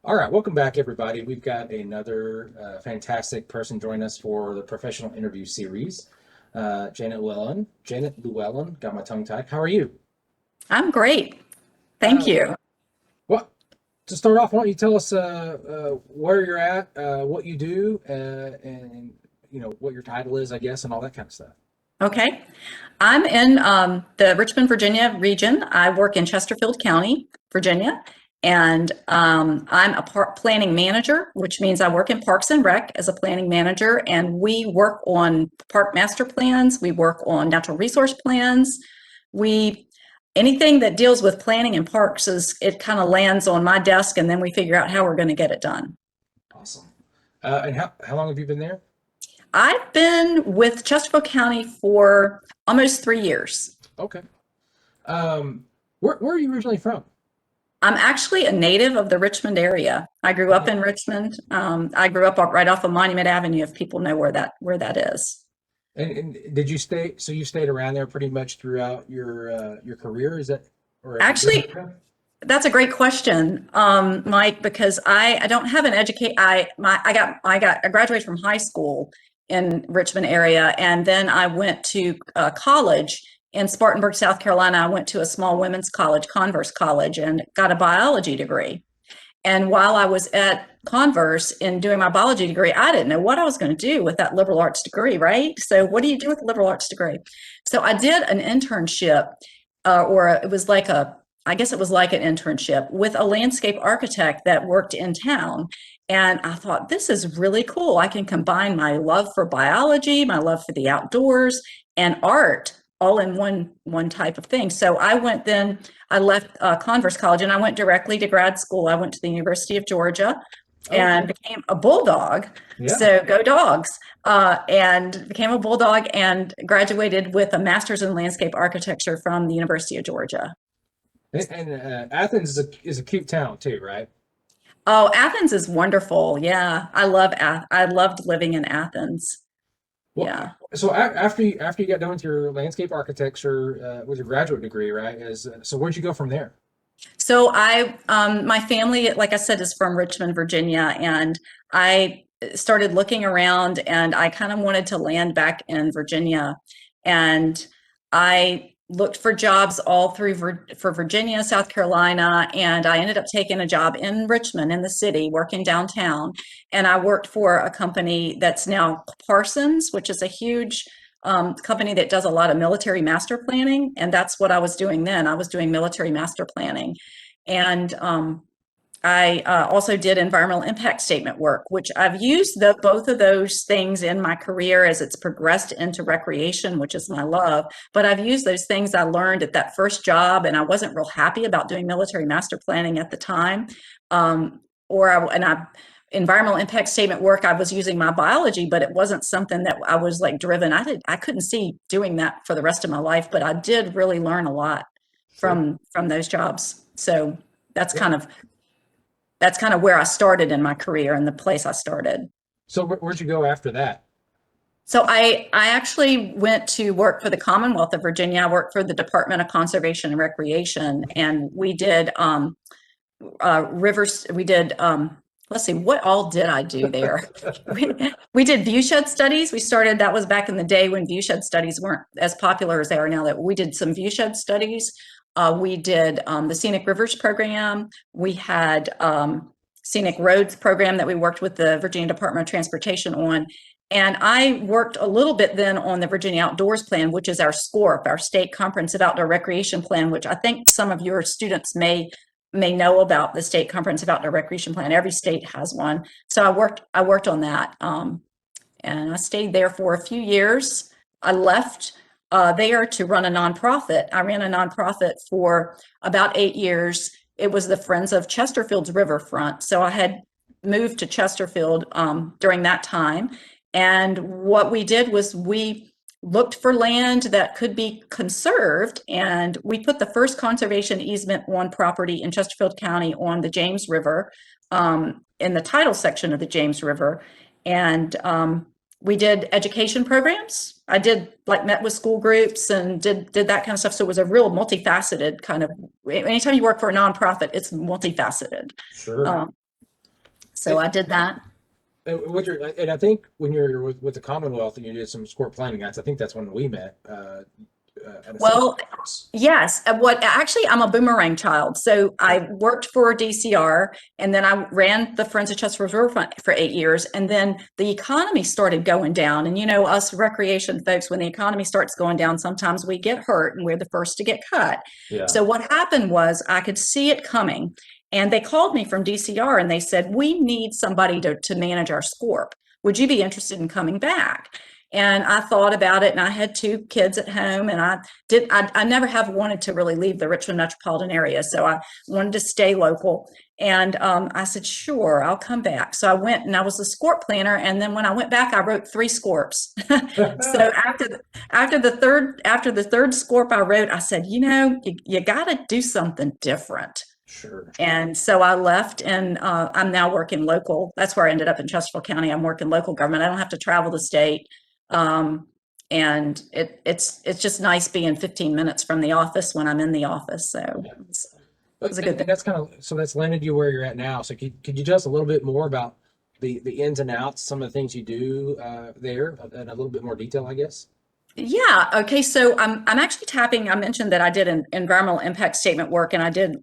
All right, welcome back, everybody. We've got another fantastic person join us for the professional interview series. Janet Llewellyn. Janet Llewellyn, got my tongue tied. How are you? I'm great. Thank Uh, you. well, to start off, why don't you tell us where you're at, what you do, and what your title is, I guess, and all that kind of stuff. Okay. I'm in the Richmond, Virginia region. I work in Chesterfield County, Virginia, and I'm a park planning manager, which means I work in Parks and Rec as a planning manager, and we work on park master plans. We work on natural resource plans. We Anything that deals with planning and parks is it kind of lands on my desk, and then we figure out how we're going to get it done. Awesome. And how long have you been there? I've been with Chesterfield County for almost 3 years. Okay. Um, where are you originally from? I'm actually a native of the Richmond area. I grew up Oh, in Richmond. I grew up right off of Monument Avenue, if people know where that is. and did you stay? So you stayed around there pretty much throughout your career? Is that or have you lived Actually, there? that's a great question, Mike, because I don't have an educate. I graduated from high school in Richmond area, and then I went to college in Spartanburg, South Carolina. I went to a small women's college, Converse College, and got a biology degree. And while I was at Converse in doing my biology degree, I didn't know what I was going to do with that liberal arts degree, right? So, what do you do with a liberal arts degree? So, I did an internship, or it was like I guess it was like an internship with a landscape architect that worked in town. And I thought, this is really cool. I can combine my love for biology, my love for the outdoors, and art all in one type of thing. So I left Converse College and I went directly to grad school. I went to the University of Georgia and Okay. became a bulldog. Yeah. So go dogs. And became a bulldog and graduated with a master's in landscape architecture from the University of Georgia. And Athens is a cute town too, right? Oh, Athens is wonderful. Yeah, I loved living in Athens. Well, Yeah. so after you got done with your landscape architecture with your graduate degree, right? So where'd you go from there? My family, like I said, is from Richmond, Virginia, and I started looking around and I kind of wanted to land back in Virginia. And I looked for jobs all through for Virginia, South Carolina, and I ended up taking a job in Richmond in the city, working downtown. And I worked for a company that's now Parsons, which is a huge company that does a lot of military master planning. And that's what I was doing then. I was doing military master planning. And I also did environmental impact statement work, which I've used both of those things in my career as it's progressed into recreation, which is my love. But I've used those things I learned at that first job, and I wasn't real happy about doing military master planning at the time. Or I, and I Environmental impact statement work, I was using my biology, but it wasn't something that I was like driven. I couldn't see doing that for the rest of my life, but I did really learn a lot Sure. from those jobs. So that's Yeah. kind of that's kind of where I started in my career and the place I started. So where'd you go after that? So I actually went to work for the Commonwealth of Virginia. I worked for the Department of Conservation and Recreation, and we did rivers. We did let's see, what all did I do there? we, we did viewshed studies. That was back in the day when viewshed studies weren't as popular as they are now. That we did some viewshed studies. We did the Scenic Rivers program. We had Scenic Roads program that we worked with the Virginia Department of Transportation on. And I worked a little bit then on the Virginia Outdoors Plan, which is our SCORP, our State Comprehensive Outdoor Recreation Plan, which I think some of your students may know about the State Comprehensive Outdoor Recreation Plan. Every state has one. So I worked on that, and I stayed there for a few years. I left there to run a nonprofit. I ran a nonprofit for about 8 years. It was the Friends of Chesterfield's Riverfront. So I had moved to Chesterfield during that time. And what we did was we looked for land that could be conserved, and we put the first conservation easement on property in Chesterfield County on the James River, in the tidal section of the James River. And we did education programs. I did like met with school groups and did that kind of stuff. So it was a real multifaceted kind of. Anytime you work for a nonprofit, it's multifaceted. Sure. Um, So I did that. And I think when you're with the Commonwealth and you did some sport planning, I think that's when we met at a similar Well, conference. yes. What actually, I'm a boomerang child. So I worked for DCR and then I ran the Friends of Chesterfield River Fund for 8 years. And then the economy started going down. And us recreation folks, when the economy starts going down, sometimes we get hurt and we're the first to get cut. Yeah. So what happened was I could see it coming. And they called me from DCR and they said, we need somebody to manage our SCORP. Would you be interested in coming back? And I thought about it, and I had 2 kids at home, and I never have wanted to really leave the Richmond metropolitan area, so I wanted to stay local. And I said, sure, I'll come back. So I went and I was a SCORP planner, and then when I went back, I wrote 3 SCORPs. So after the third SCORP I wrote, I said, you got to do something different. Sure. And so I left, and I'm now working local. That's where I ended up in Chesterfield County. I'm working local government. I don't have to travel the state. And it's just nice being 15 minutes from the office when I'm in the office. So it's a good thing. And that's landed you where you're at now. So could you tell us a little bit more about the ins and outs, some of the things you do there in a little bit more detail, I guess? Yeah. Okay. So I'm actually tapping. I mentioned that I did an environmental impact statement work and I did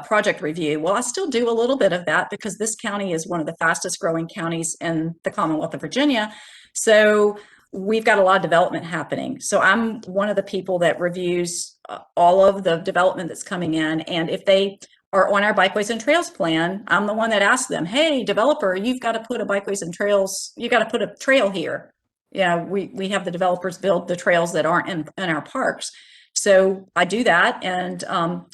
project review. Well, I still do a little bit of that because this county is one of the fastest growing counties in the Commonwealth of Virginia. So we've got a lot of development happening. So I'm one of the people that reviews all of the development that's coming in. And if they are on our bikeways and trails plan, I'm the one that asks them, hey, developer, you've got to put a bikeways and trails, you got to put a trail here. We have the developers build the trails that aren't in our parks. So I do that and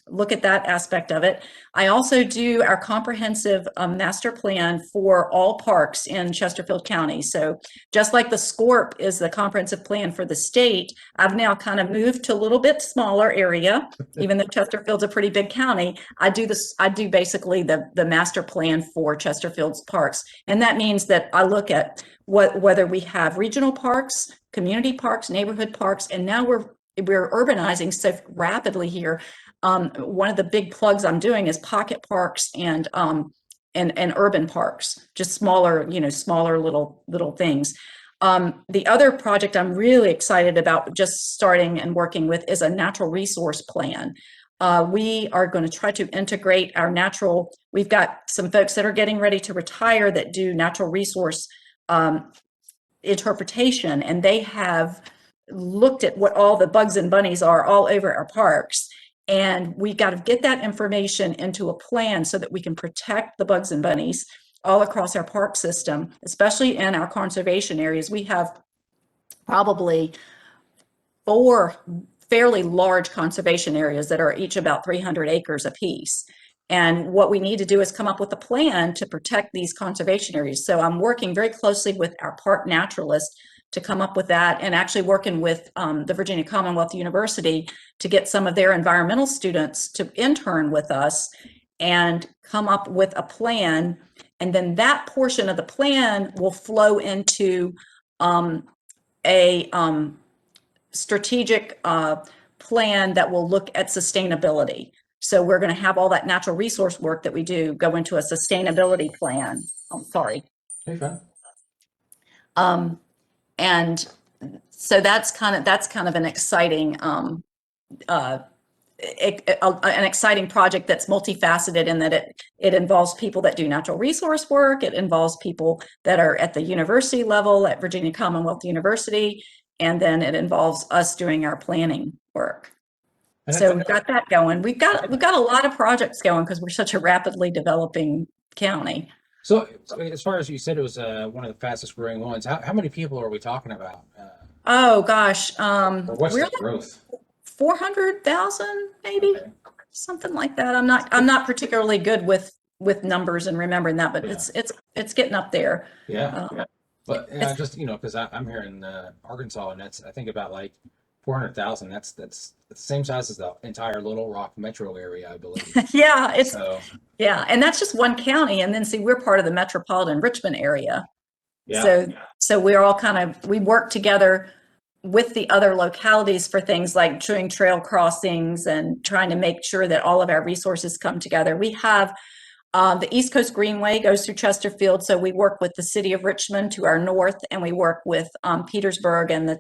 look at that aspect of it. I also do our comprehensive master plan for all parks in Chesterfield County. So just like the SCORP is the comprehensive plan for the state, I've now kind of moved to a little bit smaller area, even though Chesterfield's a pretty big county. I do basically the master plan for Chesterfield's parks. And that means that I look at whether we have regional parks, community parks, neighborhood parks, and now we're urbanizing so rapidly here. One of the big plugs I'm doing is pocket parks and urban parks, just smaller little things. The other project I'm really excited about just starting and working with is a natural resource plan. We are going to try to integrate we've got some folks that are getting ready to retire that do natural resource interpretation, and they have looked at what all the bugs and bunnies are all over our parks. And we got to get that information into a plan so that we can protect the bugs and bunnies all across our park system, especially in our conservation areas. We have probably 4 fairly large conservation areas that are each about 300 acres apiece. And what we need to do is come up with a plan to protect these conservation areas. So I'm working very closely with our park naturalists to come up with that, and actually working with the Virginia Commonwealth University to get some of their environmental students to intern with us and come up with a plan. And then that portion of the plan will flow into a strategic plan that will look at sustainability. So we're going to have all that natural resource work that we do go into a sustainability plan. I'm sorry. Okay. And so that's kind of an exciting an exciting project that's multifaceted in that it involves people that do natural resource work. It involves people that are at the university level at Virginia Commonwealth University, and then it involves us doing our planning work. So we've got that going. We've got a lot of projects going because we're such a rapidly developing county. So as far as you said, it was one of the fastest growing ones. How many people are we talking about? Oh gosh, Or what's we're the growth? 400,000 maybe, Okay. something like that. I'm not particularly good with numbers and remembering that, but Yeah. it's getting up there. Yeah. But It's- just because I'm here in Arkansas, and I think about like 400,000. That's the same size as the entire Little Rock metro area, I believe. Yeah, So and that's just one county, and then see we're part of the metropolitan Richmond area. yeah. So we're all we work together with the other localities for things like doing trail crossings and trying to make sure that all of our resources come together. We have The East Coast Greenway goes through Chesterfield, so we work with the city of Richmond to our north, and we work with Petersburg and the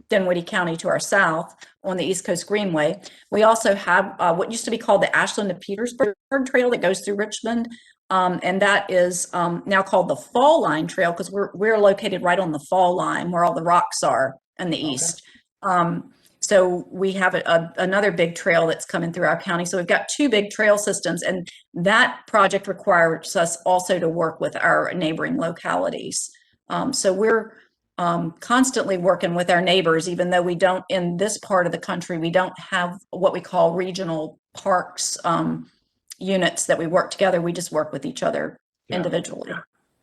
Dinwiddie County to our south on the East Coast Greenway. We also have what used to be called the Ashland to Petersburg Trail that goes through Richmond, and that is now called the Fall Line Trail because we're located right on the fall line where all the rocks are in the east. So we have another big trail that's coming through our county. So we've got two big trail systems, and that project requires us also to work with our neighboring localities. So we're constantly working with our neighbors, even though we don't, in this part of the country, we don't have what we call regional parks units that we work together. We just work with each other individually.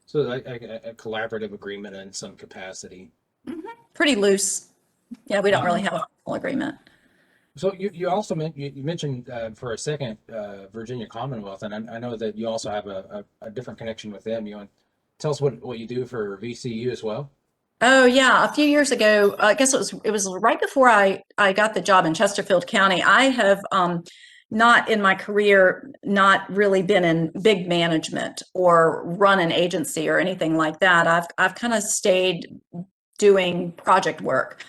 So like a collaborative agreement in some capacity. Pretty loose. Yeah, we don't really have a full agreement. So you also you mentioned for a second Virginia Commonwealth, and I know that you also have a different connection with them. You want to tell us what you do for VCU as well? Oh yeah, a few years ago, I guess it was right before I got the job in Chesterfield County. I have not in my career not really been in big management or run an agency or anything like that. I've kind of stayed doing project work.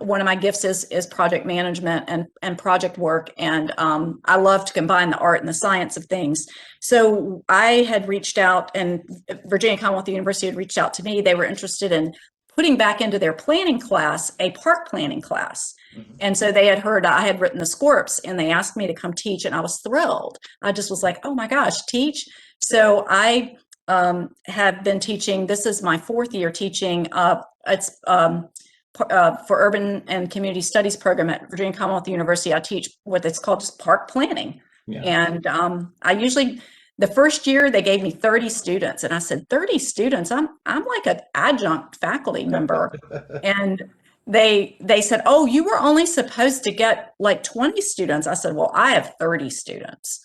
One of my gifts is project management and project work, and I love to combine the art and the science of things. So I had reached out, and Virginia Commonwealth University had reached out to me. They were interested in putting back into their planning class a park planning class. And so they had heard I had written the scorps, and they asked me to come teach, and I was thrilled. I just was like, oh my gosh, teach. So I have been teaching. This is my fourth year teaching. It's for Urban and Community Studies program at Virginia Commonwealth University. I teach what it's called just park planning. And I usually, the first year they gave me 30 students, and I said, 30 students? I'm like an adjunct faculty member. And they said, oh, you were only supposed to get like 20 students. I said, well, I have 30 students.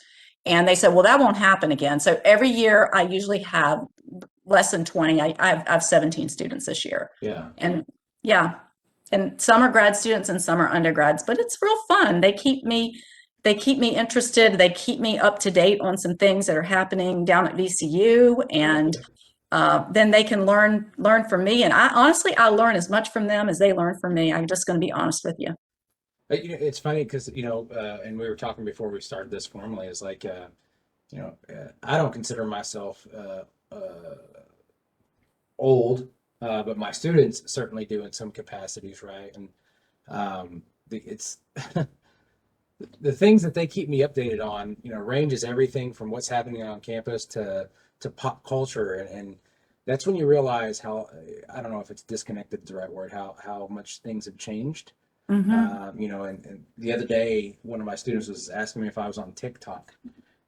And they said, well, that won't happen again. So every year I usually have less than 20. I have 17 students this year. And some are grad students and some are undergrads, but it's real fun. They keep me interested. They keep me up to date on some things that are happening down at VCU, and then they can learn from me. And I learn as much from them as they learn from me. I'm just going to be honest with you. It's funny because and we were talking before we started this formally. Is like I don't consider myself old, but my students certainly do in some capacities, right? And it's the things that they keep me updated on, ranges everything from what's happening on campus to pop culture, and that's when you realize how, I don't know if it's disconnected is the right word, how much things have changed. And the other day, one of my students was asking me if I was on TikTok.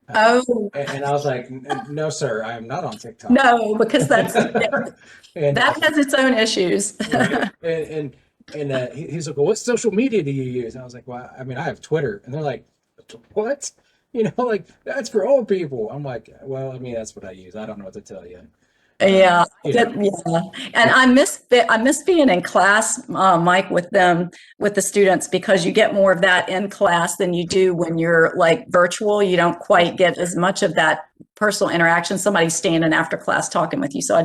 And I was like, no, sir, I am not on TikTok. No, because that has its own issues. Right? And he's like, well, what social media do you use? And I was like, well, I mean, I have Twitter. And they're like, what? Like, that's for old people. I'm like, well, I mean, that's what I use. I don't know what to tell you. Yeah. And I miss being in class, Mike, with the students, because you get more of that in class than you do when you're like virtual. You don't quite get as much of that personal interaction, somebody standing after class talking with you. So I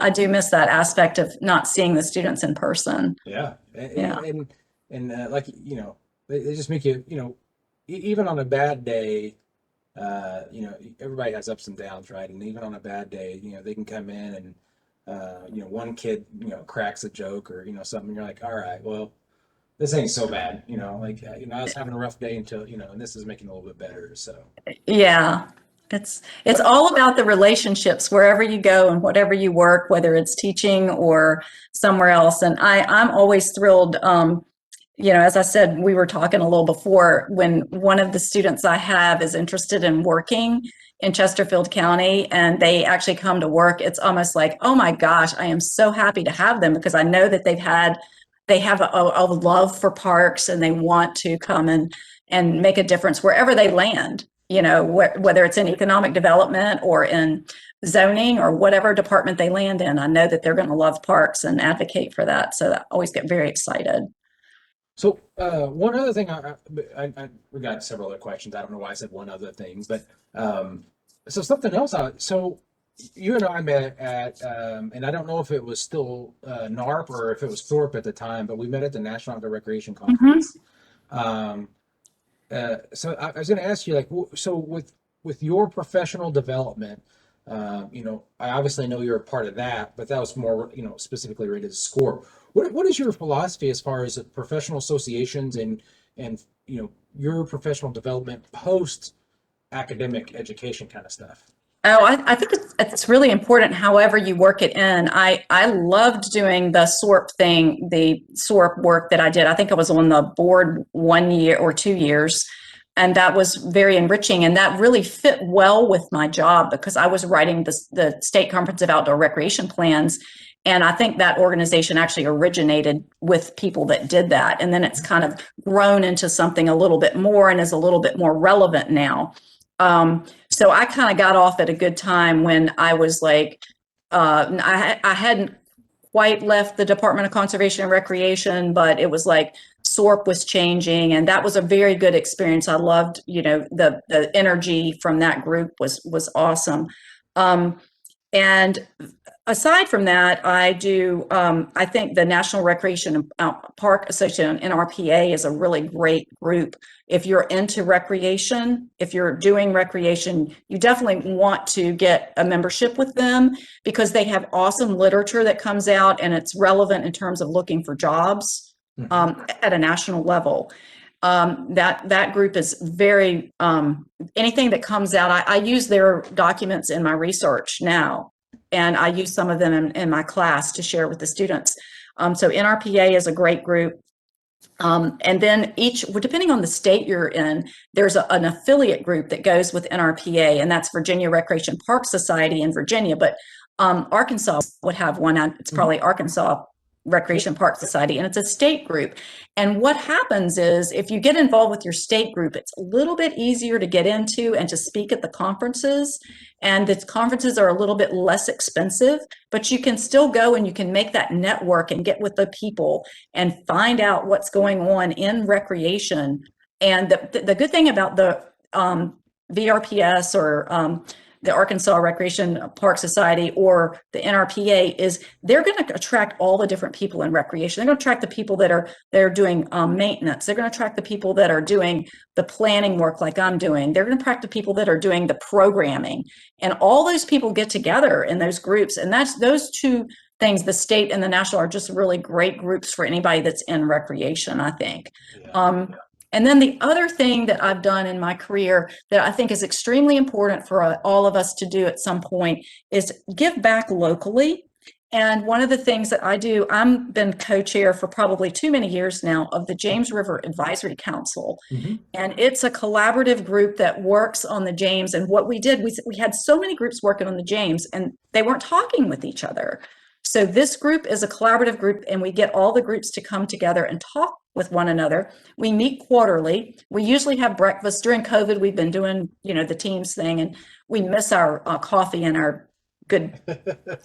do miss that aspect of not seeing the students in person. And like, they just make you, even on a bad day, everybody has ups and downs, right? And even on a bad day, they can come in and, one kid, cracks a joke or, something. You're like, all right, well, this ain't so bad, like, I was having a rough day until, and this is making it a little bit better. So, yeah, it's all about the relationships wherever you go and whatever you work, whether it's teaching or somewhere else. And I'm always thrilled. As I said, we were talking a little before, when one of the students I have is interested in working in Chesterfield County and they actually come to work, it's almost like, oh my gosh, I am so happy to have them, because I know that they have a love for parks and they want to come and make a difference wherever they land, whether it's in economic development or in zoning or whatever department they land in. I know that they're going to love parks and advocate for that. So I always get very excited. So one other thing, we got several other questions. I don't know why I said one other thing, but so something else. So you and I met at, and I don't know if it was still NARP or if it was Thorpe at the time, but we met at the National Outdoor Recreation Mhm. Conference. Um, so I was going to ask you, like, so with your professional development, I obviously know you're a part of that, but that was more, specifically related to SCORE. What is your philosophy as far as professional associations and your professional development post academic education kind of stuff? Oh, I think it's really important however you work it in. I loved doing the SORP thing, the SORP work that I did. I think I was on the board 1 year or 2 years, and that was very enriching. And that really fit well with my job because I was writing the State Conference of Outdoor Recreation Plans. And I think that organization actually originated with people that did that. And then it's kind of grown into something a little bit more and is a little bit more relevant now. So I kind of got off at a good time when I was like, I hadn't quite left the Department of Conservation and Recreation, but it was like SORP was changing, and that was a very good experience. I loved, the energy from that group was awesome. And aside from that, I think the National Recreation and Park Association, NRPA, is a really great group. If you're into recreation, if you're doing recreation, you definitely want to get a membership with them because they have awesome literature that comes out and it's relevant in terms of looking for jobs at a national level. That group is very, anything that comes out, I use their documents in my research now, and I use some of them in my class to share with the students. So NRPA is a great group. And then depending on the state you're in, there's an affiliate group that goes with NRPA, and that's Virginia Recreation Park Society in Virginia. But Arkansas would have one. It's probably Arkansas Recreation Park Society, and it's a state group. And what happens is if you get involved with your state group, it's a little bit easier to get into and to speak at the conferences. And the conferences are a little bit less expensive, but you can still go and you can make that network and get with the people and find out what's going on in recreation. And the good thing about the VRPS or the Arkansas Recreation Park Society or the NRPA is they're going to attract all the different people in recreation. They're going to attract the people that are doing maintenance. They're going to attract the people that are doing the planning work like I'm doing. They're going to attract the people that are doing the programming. And all those people get together in those groups. And that's those two things, the state and the national, are just really great groups for anybody that's in recreation, I think. Yeah. And then the other thing that I've done in my career that I think is extremely important for all of us to do at some point is give back locally. And one of the things that I do, I've been co-chair for probably too many years now of the James River Advisory Council. And it's a collaborative group that works on the James. And what we did, we had so many groups working on the James and they weren't talking with each other. So this group is a collaborative group and we get all the groups to come together and talk with one another. We meet quarterly. We usually have breakfast. During COVID, we've been doing, the Teams thing, and we miss our coffee and our good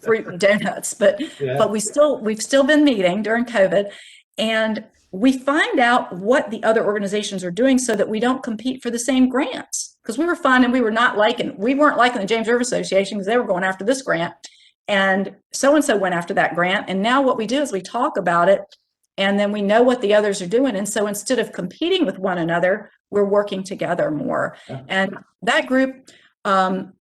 fruit and donuts. But Yeah. we've still been meeting during COVID, and we find out what the other organizations are doing so that we don't compete for the same grants. Because we were finding we weren't liking the James River Association because they were going after this grant, and so went after that grant. And now what we do is we talk about it. And then we know what the others are doing. And so instead of competing with one another, we're working together more. And that group, I'm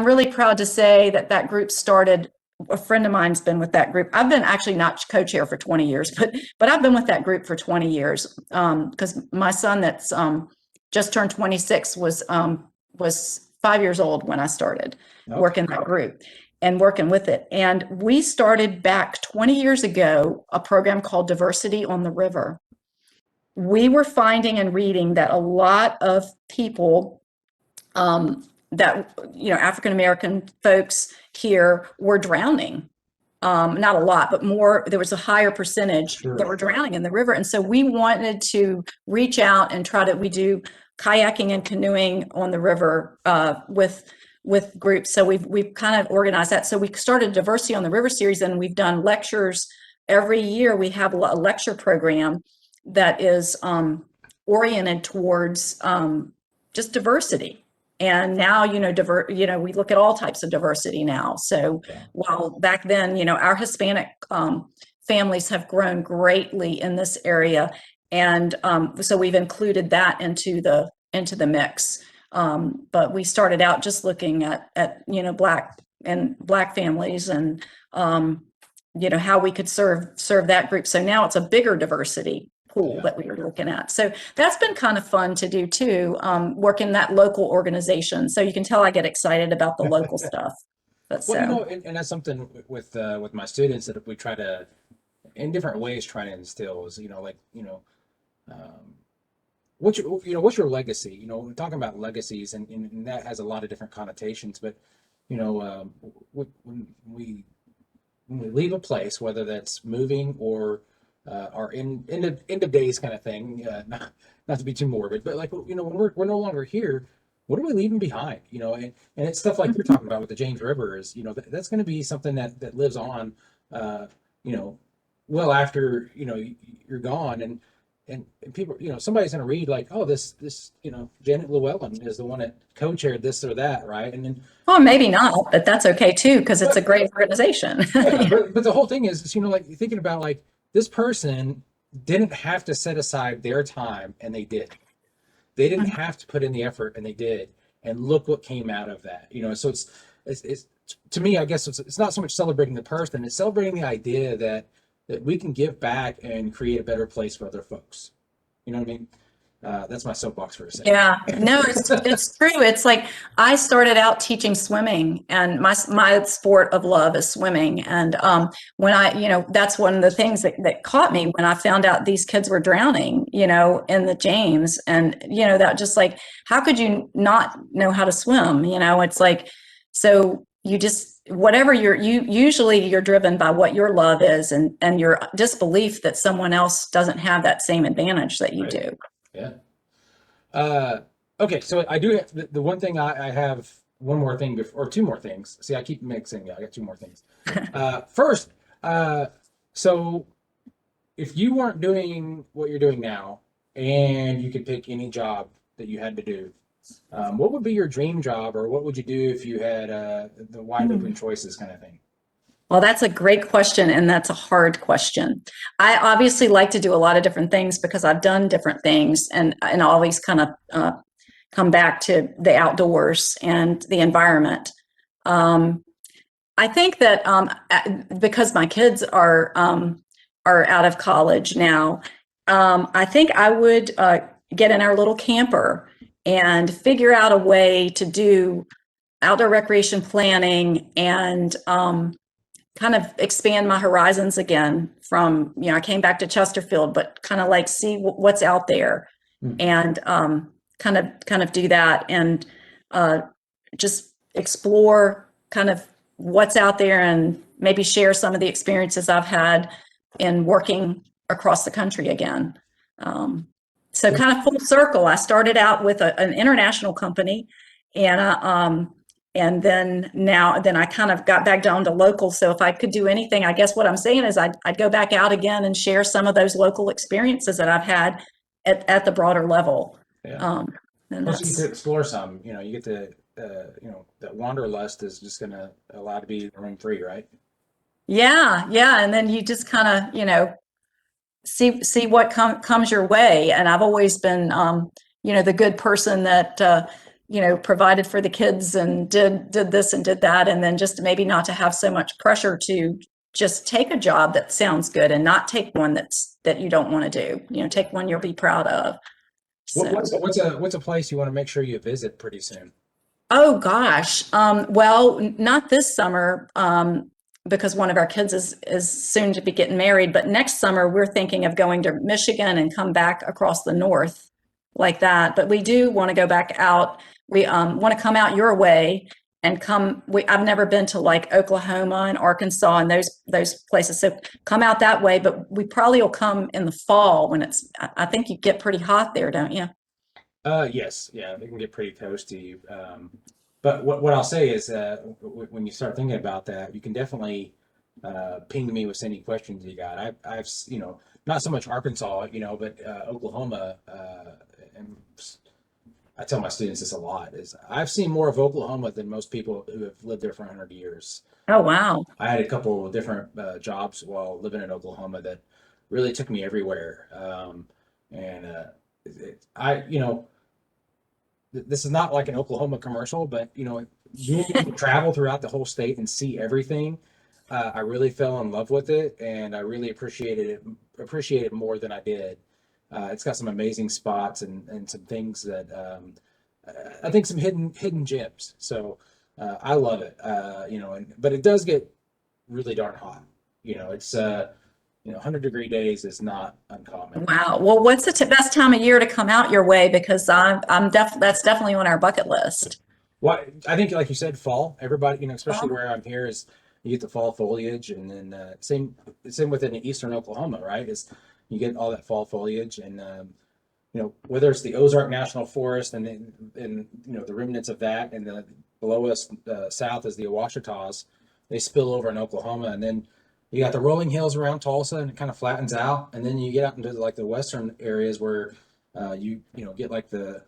really proud to say that group started. A friend of mine's been with that group. I've been actually not co-chair for 20 years, but I've been with that group for 20 years because my son that's just turned 26 was 5 years old when I started working that group and working with it. And we started back 20 years ago a program called Diversity on the River. We were finding and reading that a lot of people African American folks here were drowning. Not a lot, but more, there was a higher percentage that were drowning in the river. And so we wanted to reach out and we do kayaking and canoeing on the river with groups. So we've kind of organized that. So we started Diversity on the River series, and we've done lectures every year. We have a lecture program, that is oriented towards just diversity. And now, we look at all types of diversity now. So Yeah. while back then, our Hispanic families have grown greatly in this area, and so we've included that into the mix. But we started out just looking at black families, and how we could serve that group. So now it's a bigger diversity pool that we were looking at. So that's been kind of fun to do too, work in that local organization. So you can tell I get excited about the local stuff. But Well, and that's something with my students that we try to, in different ways, try to instill is, um, what's your legacy? We're talking about legacies, and that has a lot of different connotations. But when we leave a place, whether that's moving or our end of days kind of thing, not to be too morbid, but like when we're no longer here, what are we leaving behind? And it's stuff like you're talking about with the James River is, that's going to be something that lives on, you know, well after you're gone, and people, somebody's going to read like, oh, this Janit Llewellyn is the one that co-chaired this or that, right? And then well, maybe not, but that's okay too, because it's a great organization. yeah, but the whole thing is, like you're thinking about like this person didn't have to set aside their time, and they did. They didn't have to put in the effort, and they did. And look what came out of that. So it's to me, I guess it's not so much celebrating the person; it's celebrating the idea that we can give back and create a better place for other folks. You know what I mean? That's my soapbox for a second. Yeah, no, it's true. It's like I started out teaching swimming, and my sport of love is swimming. And when that's one of the things that caught me when I found out these kids were drowning, in the James, and that just like, how could you not know how to swim? It's like, so you just whatever usually you're driven by what your love is, and your disbelief that someone else doesn't have that same advantage that you Right. do. Yeah. Okay, so I do have the one thing I have one more thing or two more things. See, I keep mixing. Yeah, I got two more things. First, so if you weren't doing what you're doing now, and you could pick any job that you had to do, what would be your dream job, or what would you do if you had the wide open choices kind of thing? Well, that's a great question, and that's a hard question. I obviously like to do a lot of different things because I've done different things, and always kind of come back to the outdoors and the environment. Um, I think that because my kids are out of college now, I think I would get in our little camper and figure out a way to do outdoor recreation planning, and kind of expand my horizons again from, I came back to Chesterfield, but kind of like see what's out there, Hmm. and kind of do that, and just explore kind of what's out there, and maybe share some of the experiences I've had in working across the country again. So kind of full circle. I started out with an international company, and and then I kind of got back down to local. So if I could do anything, I guess what I'm saying is I'd go back out again and share some of those local experiences that I've had at the broader level. Yeah. And Plus, you get that's to explore some. You get to, that wanderlust is just going to allow to be room free, right? yeah. And then you just kind of, see what comes your way. And I've always been, the good person that, provided for the kids and did this and did that. And then just maybe not to have so much pressure to just take a job that sounds good, and not take one that you don't want to do. Take one you'll be proud of. What, So. what's a place you want to make sure you visit pretty soon? Oh gosh. Well, not this summer, because one of our kids is soon to be getting married. But next summer, we're thinking of going to Michigan and come back across the north like that. But we do want to go back out. We want to come out your way and come. I've never been to like Oklahoma and Arkansas and those places. So come out that way. But we probably will come in the fall when it's. I think you get pretty hot there, don't you? Yes, yeah, they can get pretty toasty. But what I'll say is, when you start thinking about that, you can definitely ping me with any questions you got. I've not so much Arkansas, but Oklahoma. And I tell my students this a lot: is I've seen more of Oklahoma than most people who have lived there for 100 years. Oh, wow. I had a couple of different jobs while living in Oklahoma that really took me everywhere. And I, this is not like an Oklahoma commercial, but being able to travel throughout the whole state and see everything, I really fell in love with it, and I really appreciate it more than I did. It's got some amazing spots and some things that I think some hidden gems. So I love it. But it does get really darn hot. It's 100-degree days is not uncommon. Wow. Well, what's the best time of year to come out your way? Because that's definitely on our bucket list. Well, I think, like you said, fall. Everybody, especially where I'm here, is you get the fall foliage, and then same within eastern Oklahoma, right? Is you get all that fall foliage, and whether it's the Ozark National Forest and the remnants of that, and the below us south is the Ouachitas, they spill over in Oklahoma, and then you got the rolling hills around Tulsa, and it kind of flattens out, and then you get out into like the western areas where you get like the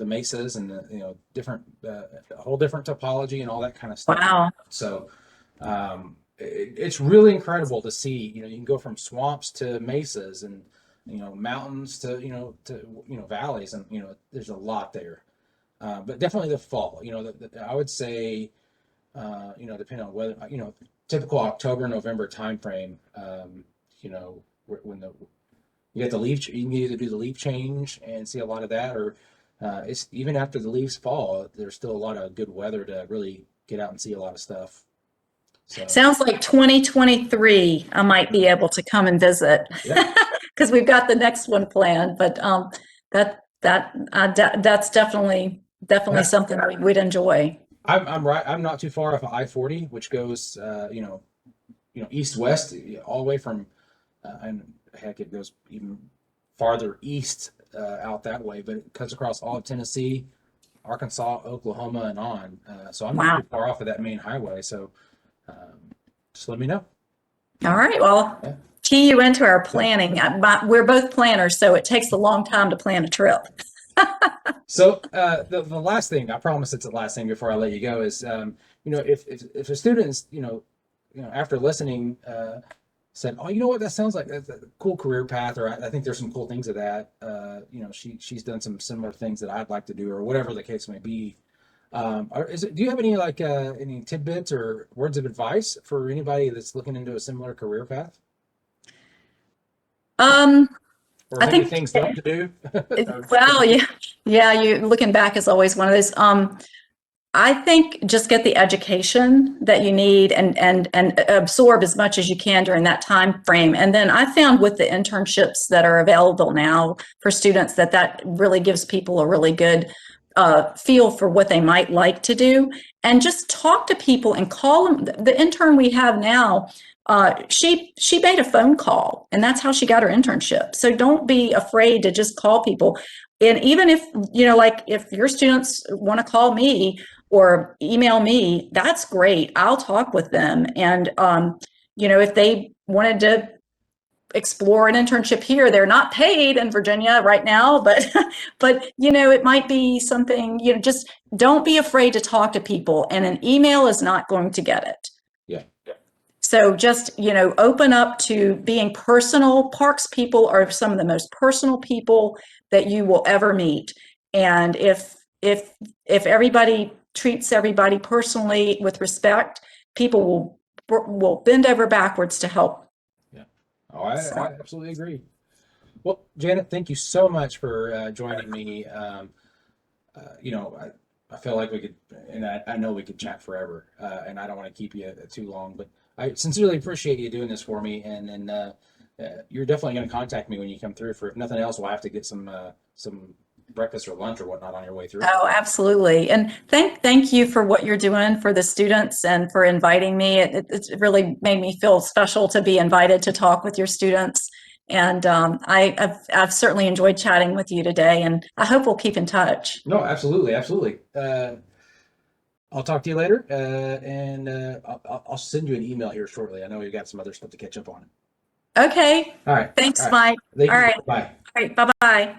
mesas and the different a whole different topology and all that kind of stuff. Wow. So it's really incredible to see. You can go from swamps to mesas and mountains to valleys, and there's a lot there. But definitely the fall. I would say depending on whether typical October November timeframe. When you get the leaf, you can either do the leaf change and see a lot of that, or it's even after the leaves fall, there's still a lot of good weather to really get out and see a lot of stuff. So, Sounds like 2023, I might be able to come and visit yeah, because we've got the next one planned. But that's definitely yeah. something we'd enjoy. I'm right. I'm not too far off of I-40, which goes east west all the way from, and heck, it goes even farther east out that way, but it cuts across all of Tennessee, Arkansas, Oklahoma, and on. So I'm not Wow. too far off of that main highway. So just let me know. All right. Well, Yeah. key you into our planning. We're both planners, so it takes a long time to plan a trip. So the last thing, I promise it's the last thing before I let you go, is if a student's after listening said, oh, you know what, that sounds like that's a cool career path, or I think there's some cool things of that. She's done some similar things that I'd like to do, or whatever the case may be. Do you have any any tidbits or words of advice for anybody that's looking into a similar career path, Um, or I maybe think, things not to do? well, yeah, you looking back is always one of those. I think just get the education that you need and absorb as much as you can during that time frame. And then I found with the internships that are available now for students that really gives people a really good feel for what they might like to do. And just talk to people and call them. The intern we have now, she made a phone call, and that's how she got her internship. So don't be afraid to just call people. And even if like if your students want to call me or email me, that's great. I'll talk with them. And if they wanted to explore an internship here, they're not paid in Virginia right now, but it might be something. Just don't be afraid to talk to people, and an email is not going to get it. Yeah. So just, open up to being personal. Parks people are some of the most personal people that you will ever meet. And if everybody treats everybody personally with respect, people will bend over backwards to help. Yeah. Oh, I So, absolutely agree. Well, Janet, thank you so much for joining me. I feel like we could, and I know we could chat forever, and I don't want to keep you too long, but I sincerely appreciate you doing this for me. And then you're definitely going to contact me when you come through. For if nothing else, we'll have to get some breakfast or lunch or whatnot on your way through. oh, absolutely. And thank you for what you're doing for the students and for inviting me. It really made me feel special to be invited to talk with your students. And I've certainly enjoyed chatting with you today, and I hope we'll keep in touch. No, absolutely, absolutely. I'll talk to you later, and I'll send you an email here shortly. I know we've got some other stuff to catch up on. Okay. All right. Thanks, All right. Mike. Thank All you. right. Bye. All right. Bye-bye.